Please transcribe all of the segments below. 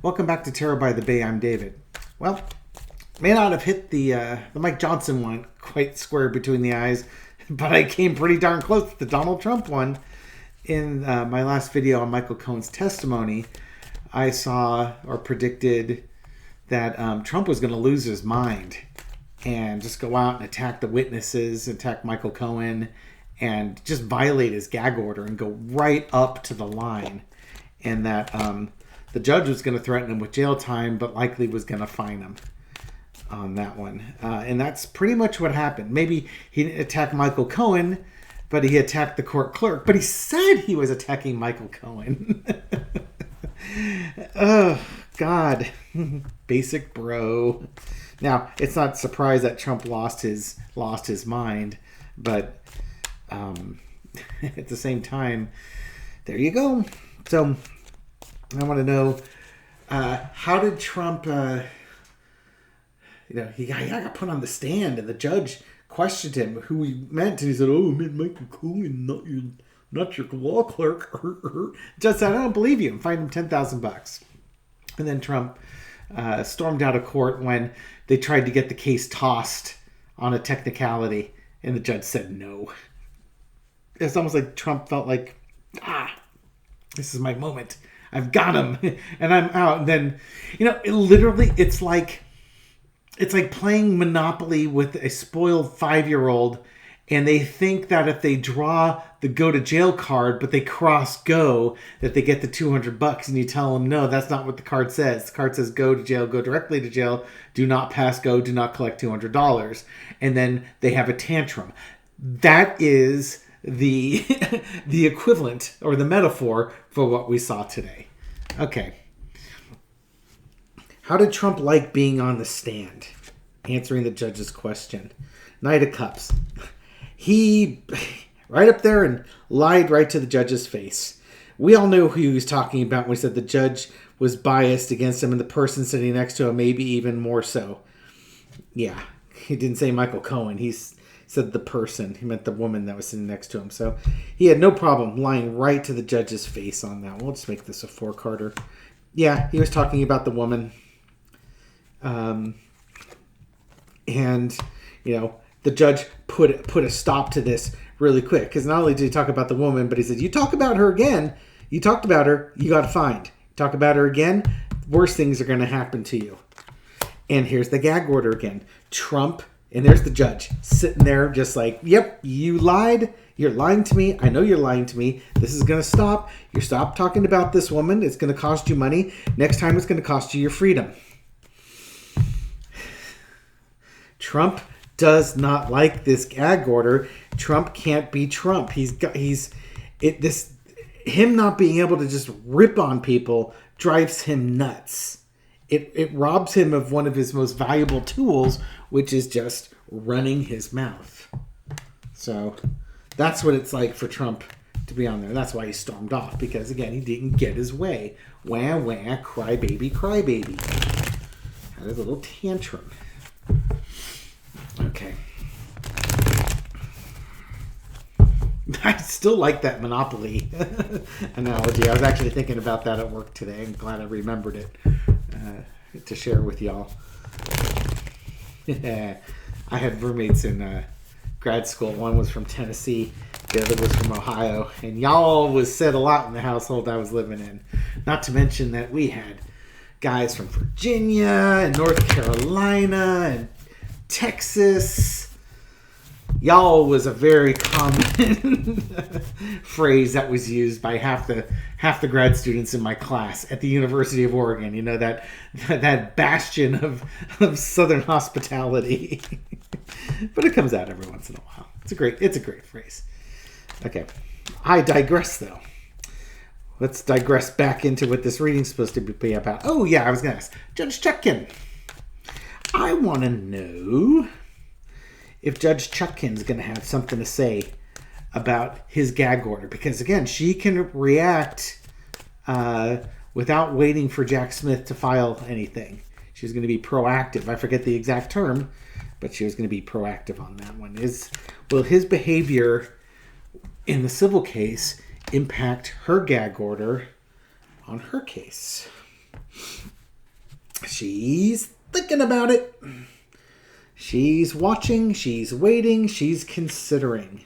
Welcome back to Terror by the Bay. I'm David. Well, may not have hit the Mike Johnson one quite square between the eyes, but I came pretty darn close to the Donald Trump one. In my last video on Michael Cohen's testimony, I saw or predicted that Trump was going to lose his mind and just go out and attack the witnesses, attack Michael Cohen, and just violate his gag order and go right up to the line. And that the judge was going to threaten him with jail time, but likely was going to fine him on that one. And that's pretty much what happened. Maybe he didn't attack Michael Cohen, but he attacked the court clerk. But he said he was attacking Michael Cohen. Oh, God. Basic bro. Now, it's not a surprise that Trump lost his mind, but at the same time, there you go. So I want to know, how did Trump, he got put on the stand and the judge questioned him who he meant, and he said, "Oh, I meant Michael Cohen, not your law clerk." Judge said, "I don't believe you," and fined him $10,000. And then Trump stormed out of court when they tried to get the case tossed on a technicality, and the judge said no. It's almost like Trump felt like, this is my moment. I've got him, and I'm out. And then, it's like playing Monopoly with a spoiled 5-year-old, and they think that if they draw the go to jail card, but they cross go, that they get the $200, and you tell them, no, that's not what the card says. The card says go to jail, go directly to jail, do not pass go, do not collect $200. And then they have a tantrum. That is the equivalent or the metaphor for what we saw today. Okay. How did Trump like being on the stand? Answering the judge's question. Knight of Cups. He right up there and lied right to the judge's face. We all knew who he was talking about when he said the judge was biased against him and the person sitting next to him, maybe even more so. Yeah, he didn't say Michael Cohen. He said the person. He meant the woman that was sitting next to him. So he had no problem lying right to the judge's face on that. We'll just make this a 4-carter. Yeah, he was talking about the woman. The judge put a stop to this really quick. Because not only did he talk about the woman, but he said, you talk about her again, you talked about her, you got fined. Talk about her again, worse things are going to happen to you. And here's the gag order again. Trump, and there's the judge sitting there just like, yep, you lied. You're lying to me. I know you're lying to me. This is going to stop. You stop talking about this woman. It's going to cost you money. Next time it's going to cost you your freedom. Trump does not like this gag order. Trump can't be Trump. Him not being able to just rip on people drives him nuts. It robs him of one of his most valuable tools, which is just running his mouth. So that's what it's like for Trump to be on there. That's why he stormed off, because again, he didn't get his way. Wah, wah, cry baby, cry baby. Had a little tantrum. Okay. I still like that Monopoly analogy. I was actually thinking about that at work today. I'm glad I remembered it to share with y'all. I had roommates in grad school. One was from Tennessee. The other was from Ohio. And y'all was said a lot in the household I was living in. Not to mention that we had guys from Virginia and North Carolina and Texas. Y'all was a very common phrase that was used by half the grad students in my class at the University of Oregon. That bastion of Southern hospitality. But it comes out every once in a while. It's a great phrase. Okay, I digress though. Let's digress back into what this reading's supposed to be about. Oh yeah, I was going to ask Judge Chutkan. I want to know if Judge Chutkan's going to have something to say about his gag order. Because, again, she can react without waiting for Jack Smith to file anything. She's going to be proactive. I forget the exact term, but she was going to be proactive on that one. Will his behavior in the civil case impact her gag order on her case? She's thinking about it. She's watching. She's waiting. She's considering.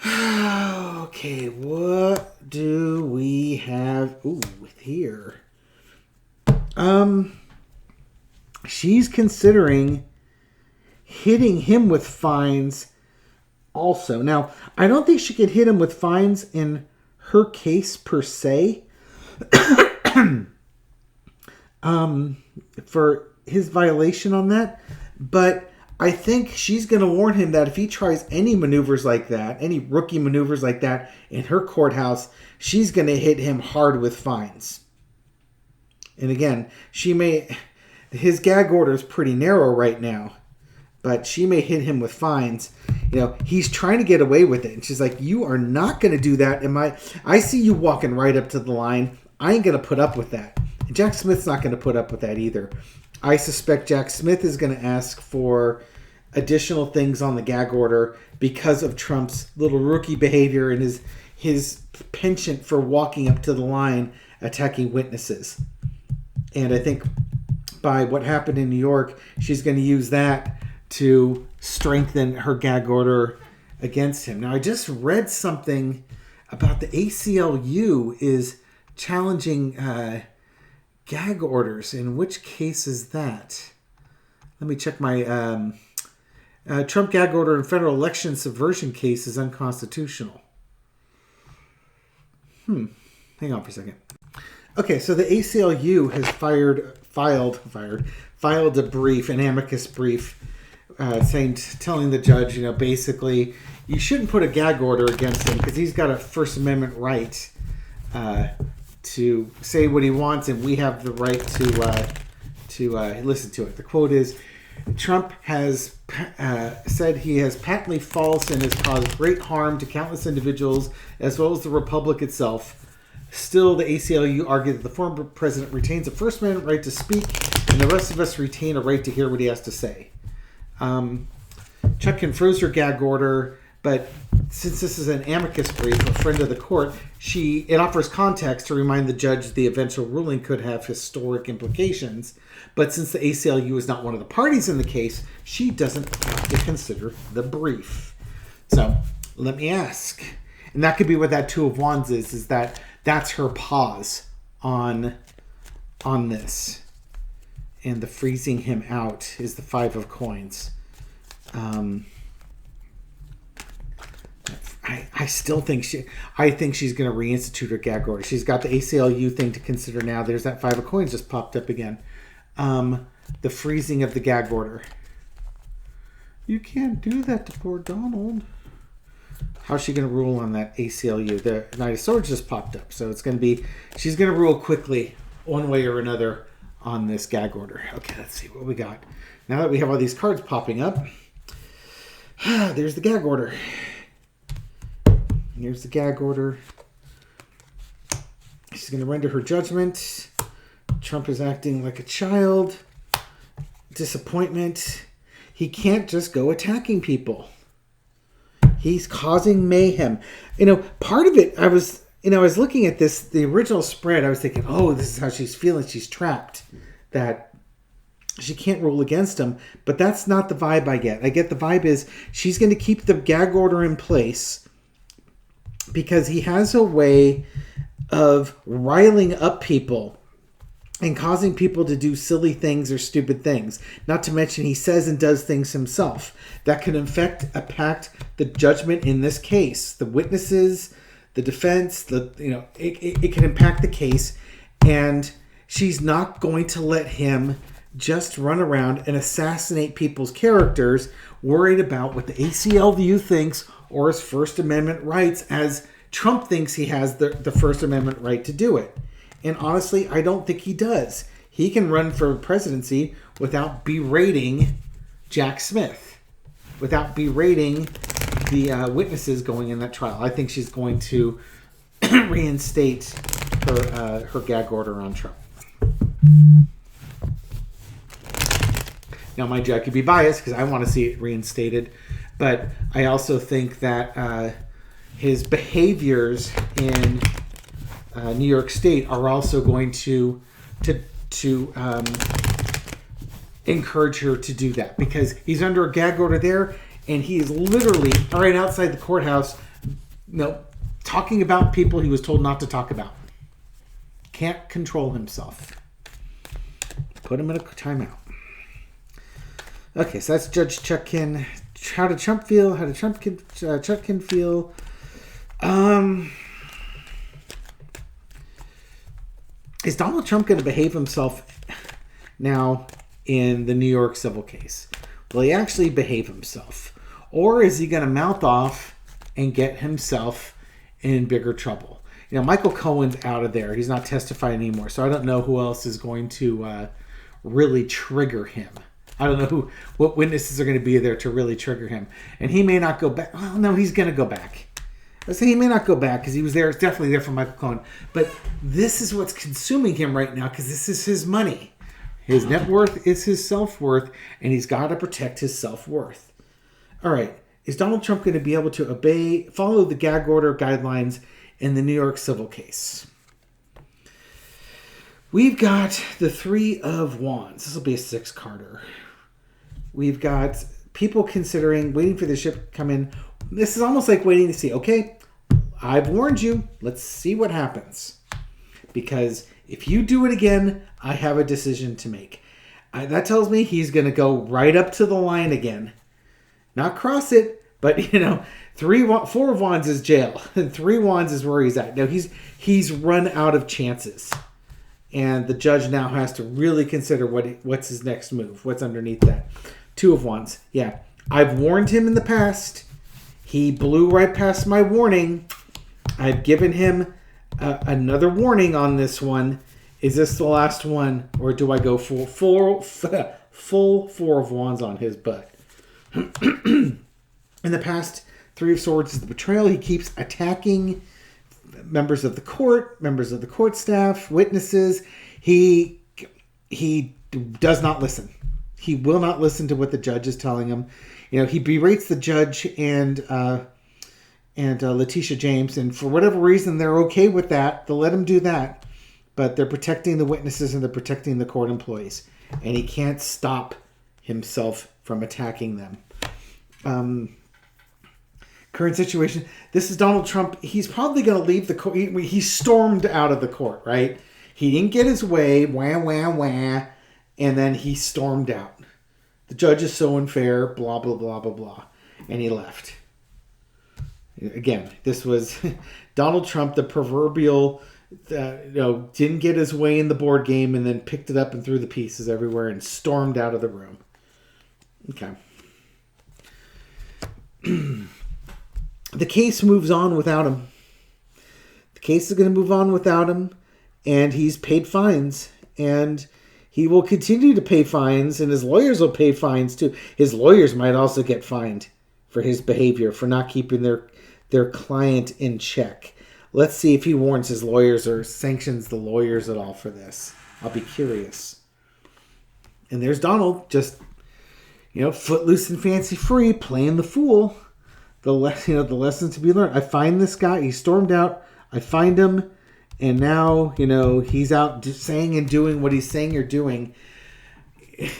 Okay, what do we have? Ooh, here. She's considering hitting him with fines also. Now, I don't think she could hit him with fines in her case per se. For his violation on that. But I think she's going to warn him that if he tries any maneuvers like that, any rookie maneuvers like that in her courthouse, she's going to hit him hard with fines. And again, his gag order is pretty narrow right now, but she may hit him with fines. You know, he's trying to get away with it. And she's like, you are not going to do that. I see you walking right up to the line. I ain't going to put up with that. And Jack Smith's not going to put up with that either. I suspect Jack Smith is going to ask for additional things on the gag order because of Trump's little rookie behavior and his penchant for walking up to the line, attacking witnesses. And I think by what happened in New York, she's going to use that to strengthen her gag order against him. Now, I just read something about the ACLU is challenging gag orders. In which case is that? Let me check my Trump gag order in federal election subversion case is unconstitutional. Hang on for a second. Okay, so the ACLU has filed a brief, an amicus brief, telling the judge, basically, you shouldn't put a gag order against him because he's got a First Amendment right to say what he wants, and we have the right to listen to it. The quote is, Trump has said he has patently false and has caused great harm to countless individuals as well as the republic itself. Still, the ACLU argued that the former president retains a First Amendment right to speak, and the rest of us retain a right to hear what he has to say. Chutkan froze her gag order, but since this is an amicus brief, a friend of the court, it offers context to remind the judge the eventual ruling could have historic implications. But since the ACLU is not one of the parties in the case, she doesn't have to consider the brief. So let me ask, and that could be what that Two of Wands is that's her pause on this. And the freezing him out is the Five of Coins. I still think she's going to reinstitute her gag order. She's got the ACLU thing to consider now. There's that Five of Coins just popped up again. The freezing of the gag order. You can't do that to poor Donald. How's she going to rule on that ACLU? The Knight of Swords just popped up. So she's going to rule quickly one way or another on this gag order. Okay, let's see what we got. Now that we have all these cards popping up, there's the gag order. Here's the gag order. She's going to render her judgment. Trump is acting like a child. Disappointment. He can't just go attacking people. He's causing mayhem. Part of it, I was looking at this, the original spread, I was thinking, oh, this is how she's feeling. She's trapped. That she can't rule against him. But that's not the vibe I get. I get the vibe is she's going to keep the gag order in place because he has a way of riling up people and causing people to do silly things or stupid things. Not to mention he says and does things himself that can impact the judgment in this case. The witnesses, the defense, it can impact the case. And she's not going to let him just run around and assassinate people's characters, worried about what the ACLU thinks or his First Amendment rights, as Trump thinks he has the First Amendment right to do it. And honestly, I don't think he does. He can run for presidency without berating Jack Smith, without berating the witnesses going in that trial. I think she's going to reinstate her gag order on Trump. Now, mind you, I could be biased because I want to see it reinstated. But I also think that his behaviors in New York State are also going to to encourage her to do that, because he's under a gag order there, and he is literally right outside the courthouse, talking about people he was told not to talk about. Can't control himself. Put him in a timeout. Okay, so that's Judge Chutkan. How did Trump feel? How did Chutkan feel? Is Donald Trump going to behave himself now in the New York civil case? Will he actually behave himself? Or is he going to mouth off and get himself in bigger trouble? Michael Cohen's out of there. He's not testifying anymore. So I don't know who else is going to really trigger him. I don't know what witnesses are going to be there to really trigger him. And he may not go back. Well, no, he's going to go back. I say he may not go back because he was there. It's definitely there for Michael Cohen. But this is what's consuming him right now, because this is his money. His net worth is his self-worth, and he's got to protect his self-worth. All right. Is Donald Trump going to be able to follow the gag order guidelines in the New York civil case? We've got the Three of Wands. This will be a 6-carder. We've got people considering waiting for the ship to come in. This is almost like waiting to see, okay, I've warned you. Let's see what happens. Because if you do it again, I have a decision to make. That tells me he's going to go right up to the line again. Not cross it, but, 4 of Wands is jail. And 3 Wands is where he's at. Now, he's run out of chances. And the judge now has to really consider what's his next move. What's underneath that. 2 of Wands. Yeah. I've warned him in the past. He blew right past my warning. I've given him another warning on this one. Is this the last one? Or do I go full 4 of Wands on his butt? In the past, 3 of Swords is the betrayal. He keeps attacking members of the court staff, witnesses. He does not listen. He will not listen to what the judge is telling him. He berates the judge and Letitia James, and for whatever reason, they're okay with that. They'll let him do that, but they're protecting the witnesses and they're protecting the court employees, and he can't stop himself from attacking them. Current situation. This is Donald Trump. He's probably going to leave the court. He stormed out of the court, right? He didn't get his way, wah, wah, wah, and then he stormed out. The judge is so unfair, blah, blah, blah, blah, blah. And he left. Again, this was Donald Trump, the proverbial, didn't get his way in the board game and then picked it up and threw the pieces everywhere and stormed out of the room. Okay. The case moves on without him. The case is going to move on without him, and he's paid fines, and he will continue to pay fines, and his lawyers will pay fines too. His lawyers might also get fined for his behavior, for not keeping their client in check. Let's see if he warns his lawyers or sanctions the lawyers at all for this. I'll be curious. And there's Donald, just, footloose and fancy free, playing the fool. The lesson to be learned. I find this guy. He stormed out. I find him. And now, he's out saying and doing what he's saying or doing. It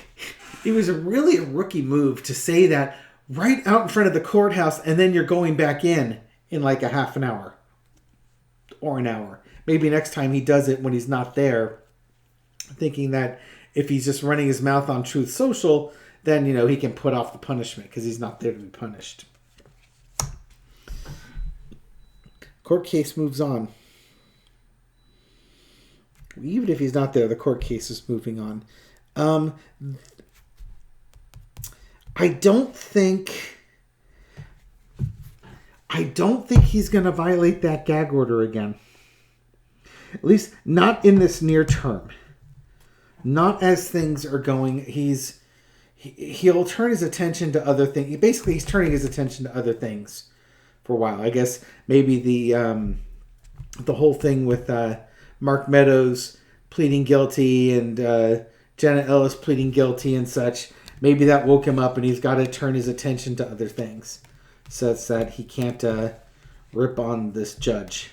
was really a rookie move to say that right out in front of the courthouse, and then you're going back in like a half an hour or an hour. Maybe next time he does it when he's not there, thinking that if he's just running his mouth on Truth Social, then, he can put off the punishment because he's not there to be punished. Court case moves on. Even if he's not there, the court case is moving on. I don't think he's going to violate that gag order again. At least not in this near term. Not as things are going. He'll turn his attention to other things. Basically, he's turning his attention to other things for a while. I guess maybe the whole thing with Mark Meadows pleading guilty and Jenna Ellis pleading guilty and such. Maybe that woke him up and he's got to turn his attention to other things. So it's that he can't rip on this judge.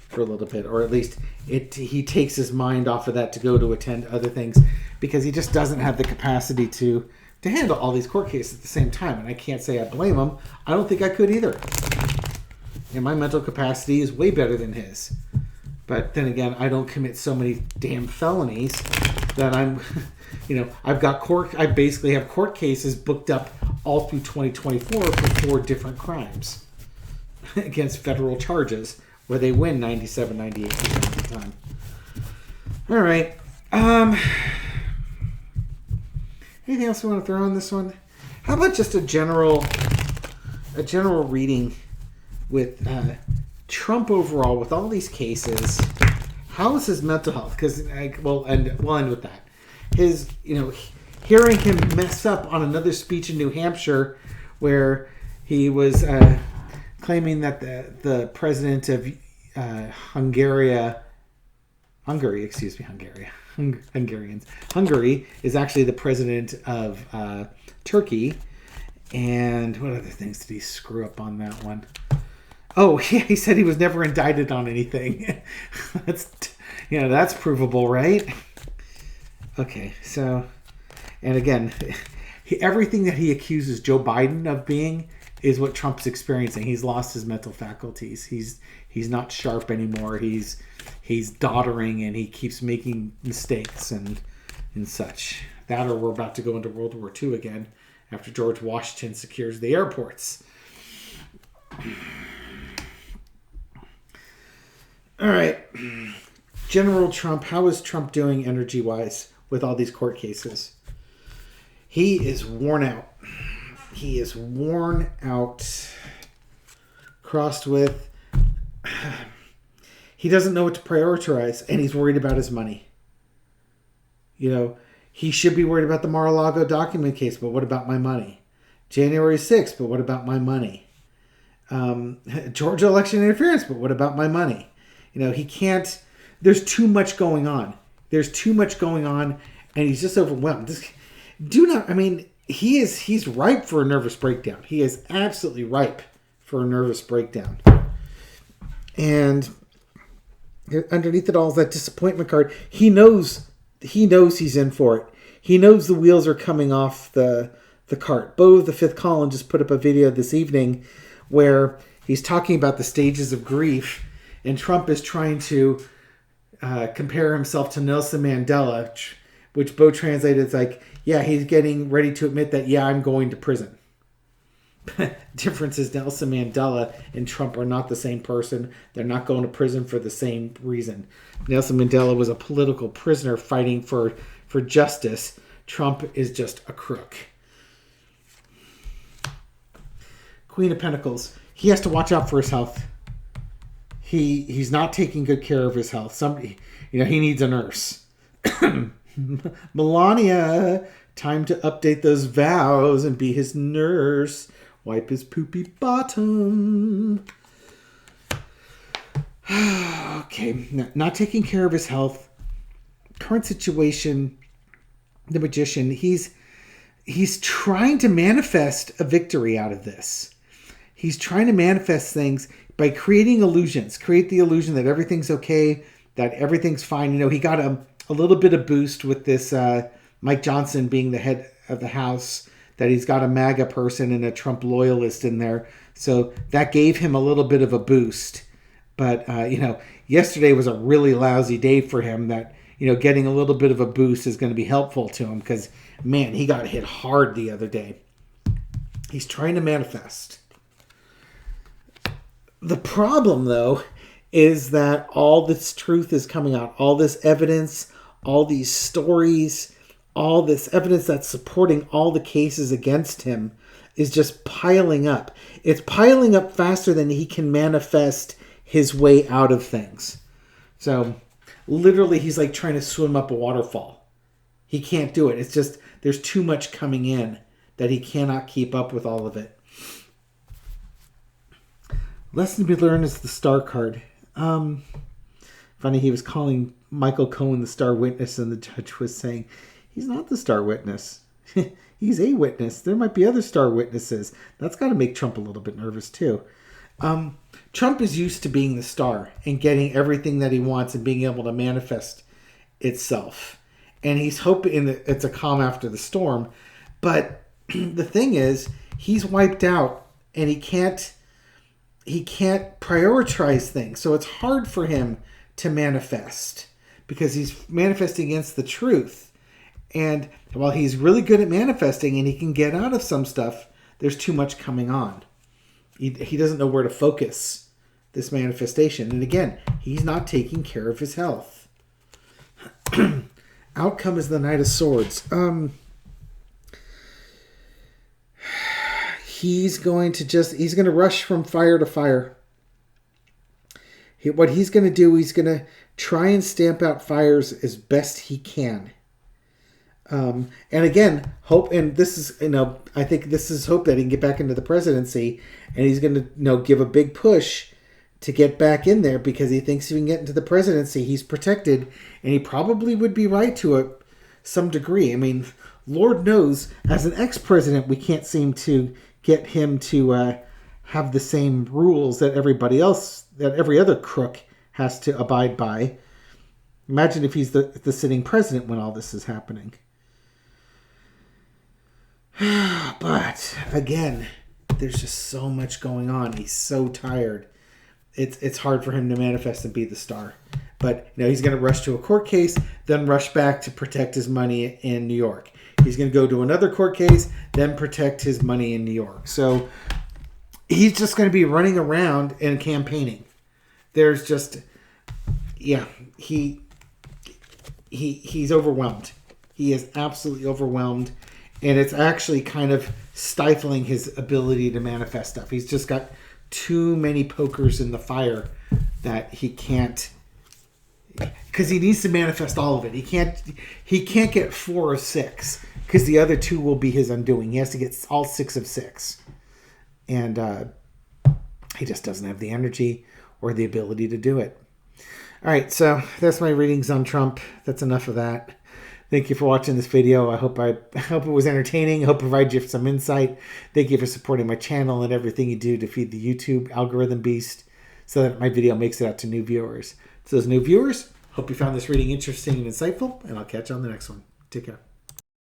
for a little bit, or at least he takes his mind off of that to go to attend other things, because he just doesn't have the capacity to handle all these court cases at the same time. And I can't say I blame him. I don't think I could either. And my mental capacity is way better than his. But then again, I don't commit so many damn felonies that I'm, I basically have court cases booked up all through 2024 for 4 different crimes against federal charges, where they win 97, 98% of the time. All right. Anything else we want to throw on this one? How about just a general reading with Trump overall, with all these cases? How is his mental health? Because we'll end with that. His, hearing him mess up on another speech in New Hampshire, where he was claiming that the president of Hungary is actually the president of Turkey. And what other things did he screw up on that one? Oh, yeah, he said he was never indicted on anything. That's provable, right? Okay, so, and again, everything that he accuses Joe Biden of being is what Trump's experiencing. He's lost his mental faculties. He's not sharp anymore. He's doddering, and he keeps making mistakes and such. That, or we're about to go into World War II again after George Washington secures the airports. All right. General Trump, how is Trump doing energy-wise with all these court cases? He is worn out. He is worn out. Crossed with... He doesn't know what to prioritize, and he's worried about his money. He should be worried about the Mar-a-Lago document case, but what about my money? January 6th, but what about my money? Georgia election interference, but what about my money? He can't... There's too much going on. And he's just overwhelmed. He's ripe for a nervous breakdown. He is absolutely ripe for a nervous breakdown. And underneath it all is that disappointment card. He knows he's in for it. He knows the wheels are coming off the cart. Bo, the fifth column, just put up a video this evening where he's talking about the stages of grief, and Trump is trying to compare himself to Nelson Mandela, which Bo translated as like, yeah, he's getting ready to admit that, yeah, I'm going to prison. Difference is Nelson Mandela and Trump are not the same person. They're not going to prison for the same reason. Nelson Mandela was a political prisoner fighting for justice. Trump is just a crook. Queen of Pentacles. He has to watch out for his health. He's not taking good care of his health. He needs a nurse. Melania, time to update those vows and be his nurse. Wipe his poopy bottom. Okay, not taking care of his health. Current situation, the magician, he's trying to manifest a victory out of this. He's trying to manifest things by creating illusions. Create the illusion that everything's okay, that everything's fine. He got a little bit of boost with this Mike Johnson being the head of the House, that he's got a MAGA person and a Trump loyalist in there. So that gave him a little bit of a boost. But, yesterday was a really lousy day for him, that, getting a little bit of a boost is going to be helpful to him because, man, he got hit hard the other day. He's trying to manifest. The problem, though, is that all this truth is coming out. All this evidence, all these stories, all this evidence that's supporting all the cases against him is just piling up. It's piling up faster than he can manifest his way out of things. So literally he's like trying to swim up a waterfall. He can't do it. It's just there's too much coming in that he cannot keep up with all of it. Lesson to be learned is the star card. Funny, he was calling Michael Cohen the star witness, and the judge was saying, he's not the star witness. He's a witness. There might be other star witnesses. That's got to make Trump a little bit nervous too. Trump is used to being the star and getting everything that he wants and being able to manifest itself. And he's hoping that it's a calm after the storm. But the thing is, he's wiped out and he can't prioritize things. So it's hard for him to manifest because he's manifesting against the truth. And while he's really good at manifesting and he can get out of some stuff, there's too much coming on. He doesn't know where to focus this manifestation. And again, he's not taking care of his health. Outcome is the Knight of Swords. He's going to rush from fire to fire. What he's going to do, he's going to try and stamp out fires as best he can. And again, hope, and this is, I think this is hope that he can get back into the presidency, and he's going to, give a big push to get back in there because he thinks if he can get into the presidency, he's protected, and he probably would be right to some degree. I mean, Lord knows, as an ex-president, we can't seem to get him to have the same rules that everybody else, that every other crook has to abide by. Imagine if he's the sitting president when all this is happening. But again, there's just so much going on. He's so tired. It's hard for him to manifest and be the star. But he's going to rush to a court case, then rush back to protect his money in New York. He's going to go to another court case, then protect his money in New York. So he's just going to be running around and campaigning. There's just, he's overwhelmed. He is absolutely overwhelmed. And it's actually kind of stifling his ability to manifest stuff. He's just got too many pokers in the fire that he can't, because he needs to manifest all of it. He can't get 4 of 6 because the other 2 will be his undoing. He has to get all 6 of 6. And he just doesn't have the energy or the ability to do it. All right, so that's my readings on Trump. That's enough of that. Thank you for watching this video. I hope it was entertaining. I hope it provided you some insight. Thank you for supporting my channel and everything you do to feed the YouTube algorithm beast so that my video makes it out to new viewers. To those new viewers, hope you found this reading interesting and insightful, and I'll catch you on the next one. Take care.